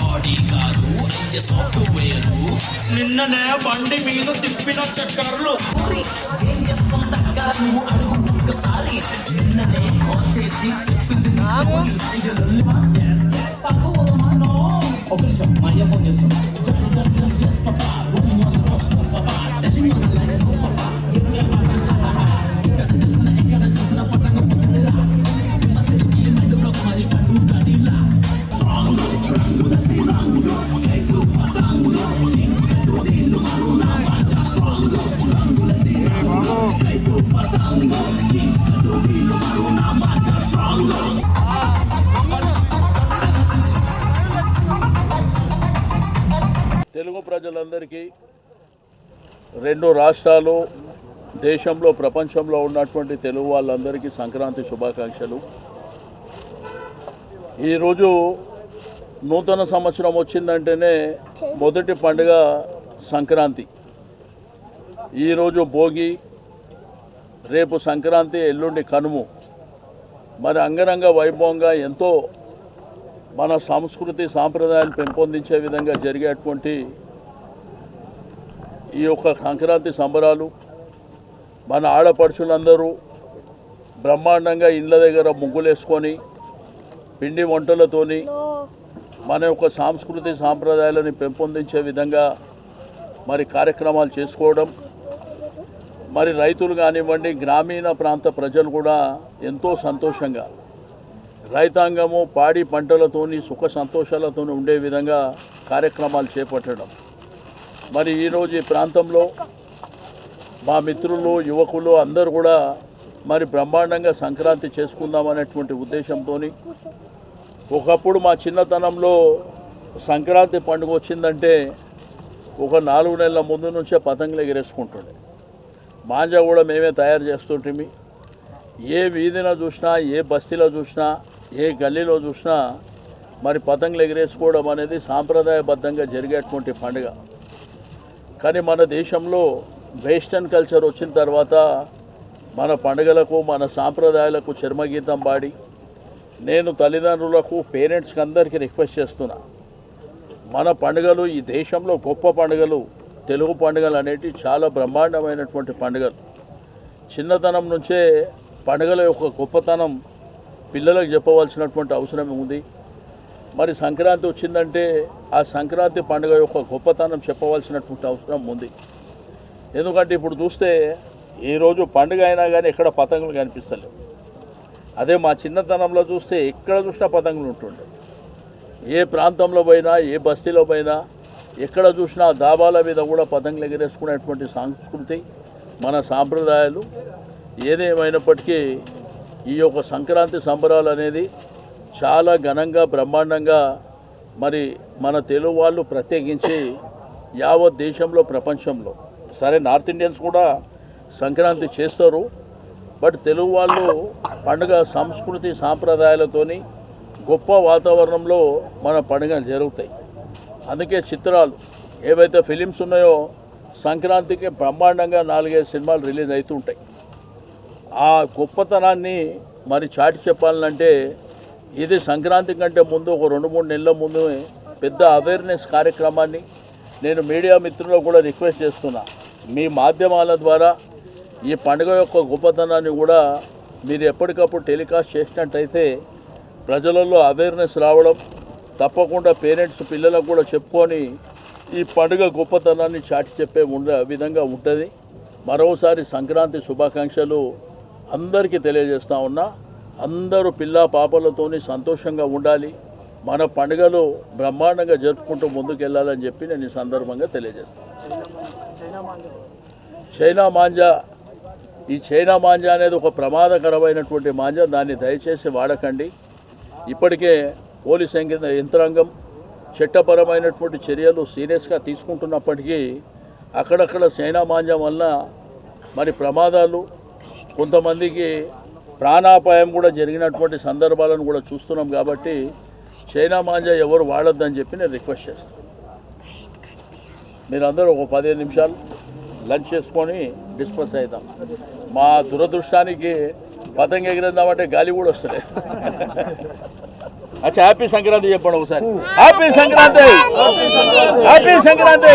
ఆడి car software నిన్ననే బండి మీద తిప్పిన చక్కర్లు ఏం చేస్తాం దగ్గర అడుగు ఒక్కసారి నిన్ననే కాల్ చేసి చెప్పింది ఒక నిమిషం మా అయ్య ఫోన్ చేస్తాం తెలుగు ప్రజలందరికీ రెండు రాష్ట్రాలు దేశంలో ప్రపంచంలో ఉన్నటువంటి తెలుగు వాళ్ళందరికీ సంక్రాంతి శుభాకాంక్షలు. ఈరోజు నూతన సంవత్సరం వచ్చిందంటేనే మొదటి పండుగ సంక్రాంతి. ఈరోజు భోగి, రేపు సంక్రాంతి, ఎల్లుండి కనుము. మరి అంగరంగ వైభవంగా ఎంతో మన సంస్కృతి సాంప్రదాయాలు పెంపొందించే విధంగా జరిగేటువంటి ఈ యొక్క సంక్రాంతి సంబరాలు మన ఆడపడుచులందరూ బ్రహ్మాండంగా ఇళ్ళ దగ్గర ముగ్గులేసుకొని పిండి వంటలతోని మన యొక్క సాంస్కృతి సాంప్రదాయాలను పెంపొందించే విధంగా మరి కార్యక్రమాలు చేసుకోవడం, మరి రైతులు కానివ్వండి, గ్రామీణ ప్రాంత ప్రజలు కూడా ఎంతో సంతోషంగా రైతాంగము పాడి పంటలతోని సుఖ సంతోషాలతో ఉండే విధంగా కార్యక్రమాలు చేపట్టడం. మరి ఈరోజు ఈ ప్రాంతంలో మా మిత్రులు, యువకులు అందరూ కూడా మరి బ్రహ్మాండంగా సంక్రాంతి చేసుకుందామనేటువంటి ఉద్దేశంతో, ఒకప్పుడు మా చిన్నతనంలో సంక్రాంతి పండుగ వచ్చిందంటే ఒక 4 నెలల ముందు నుంచే పతంగులు ఎగరేసుకుంటుండే. మాంజా కూడా మేమే తయారు చేస్తుంటే ఏ వీధిన చూసినా, ఏ బస్తీలో చూసినా, ఏ గల్లీలో చూసినా మరి పతంగులు ఎగరేసుకోవడం అనేది సాంప్రదాయబద్ధంగా జరిగేటువంటి పండుగ. కానీ మన దేశంలో వెస్టర్న్ కల్చర్ వచ్చిన తర్వాత మన పండుగలకు, మన సాంప్రదాయాలకు చర్మగీతం పాడి నేను తల్లిదండ్రులకు, పేరెంట్స్కి అందరికీ రిక్వెస్ట్ చేస్తున్నా, మన పండుగలు ఈ దేశంలో గొప్ప పండుగలు, తెలుగు పండుగలు అనేటివి చాలా బ్రహ్మాండమైనటువంటి పండుగలు. చిన్నతనం నుంచే పండుగల యొక్క గొప్పతనం పిల్లలకు చెప్పవలసినటువంటి అవసరం ఉంది. మరి సంక్రాంతి వచ్చిందంటే ఆ సంక్రాంతి పండుగ యొక్క గొప్పతనం చెప్పవలసినటువంటి అవసరం ఉంది. ఎందుకంటే ఇప్పుడు చూస్తే ఈరోజు పండుగ అయినా కానీ ఎక్కడ పతంగులు కనిపిస్తలేవు. అదే మా చిన్నతనంలో చూస్తే ఎక్కడ చూసినా పతంగులు ఉంటుండే. ఏ ప్రాంతంలో పోయినా, ఏ బస్తీలో పోయినా, ఎక్కడ చూసినా దాబాల మీద కూడా పతంగులు ఎగరేసుకునేటువంటి సంస్కృతి, మన సాంప్రదాయాలు. ఏదేమైనప్పటికీ ఈ యొక్క సంక్రాంతి సంబరాలు అనేది చాలా ఘనంగా, బ్రహ్మాండంగా మరి మన తెలుగు వాళ్ళు ప్రత్యేకించి యావత్ దేశంలో, ప్రపంచంలో, సరే నార్త్ ఇండియన్స్ కూడా సంక్రాంతి చేస్తారు, బట్ తెలుగు వాళ్ళు పండుగ సంస్కృతి సాంప్రదాయాలతోని గొప్ప వాతావరణంలో మన పండుగలు జరుగుతాయి. అందుకే చిత్రాలు ఏవైతే ఫిలిమ్స్ ఉన్నాయో సంక్రాంతికి బ్రహ్మాండంగా 4-5 సినిమాలు రిలీజ్ అవుతుంటాయి. ఆ గొప్పతనాన్ని మరి చాటి చెప్పాలంటే ఇది సంక్రాంతి కంటే ముందు ఒక 2-3 నెలల ముందు పెద్ద అవేర్నెస్ కార్యక్రమాన్ని నేను మీడియా మిత్రులకు కూడా రిక్వెస్ట్ చేస్తున్నా. మీ మాధ్యమాల ద్వారా ఈ పండుగ యొక్క గొప్పతనాన్ని కూడా మీరు ఎప్పటికప్పుడు టెలికాస్ట్ చేసినట్టయితే ప్రజలలో అవేర్నెస్ రావడం, తప్పకుండా పేరెంట్స్ పిల్లలకు కూడా చెప్పుకొని ఈ పండుగ గొప్పతనాన్ని చాటి చెప్పే విధంగా ఉంటుంది. మరోసారి సంక్రాంతి శుభాకాంక్షలు అందరికీ తెలియజేస్తా ఉన్నా. అందరూ పిల్ల పాపలతోని సంతోషంగా ఉండాలి, మన పండుగలు బ్రహ్మాండంగా జరుపుకుంటూ ముందుకెళ్ళాలని చెప్పి నేను ఈ సందర్భంగా తెలియజేస్తాను. చైనా మాంజా, ఈ చైనా మాంజా అనేది ఒక ప్రమాదకరమైనటువంటి మాంజా. దాన్ని దయచేసి వాడకండి. ఇప్పటికే పోలీస్ యంత్రాంగం చట్టపరమైనటువంటి చర్యలు సీరియస్గా తీసుకుంటున్నప్పటికీ అక్కడక్కడ చైనా మాంజా వల్ల మరి ప్రమాదాలు, కొంతమందికి ప్రాణాపాయం కూడా జరిగినటువంటి సందర్భాలను కూడా చూస్తున్నాం. కాబట్టి చైనా మాంజా ఎవరు వాడొద్దని చెప్పి నేను రిక్వెస్ట్ చేస్తాను. మీరందరూ ఒక 15 నిమిషాలు లంచ్ చేసుకొని డిస్పర్స్ అవుతాం. మా దురదృష్టానికి పతంగ ఎగిరేద్దామంటే గాలి కూడా వస్తలేదు. అచ్చా హ్యాపీ సంక్రాంతి చెప్పండి ఒకసారి. Happy Sankranti, happy Sankranti.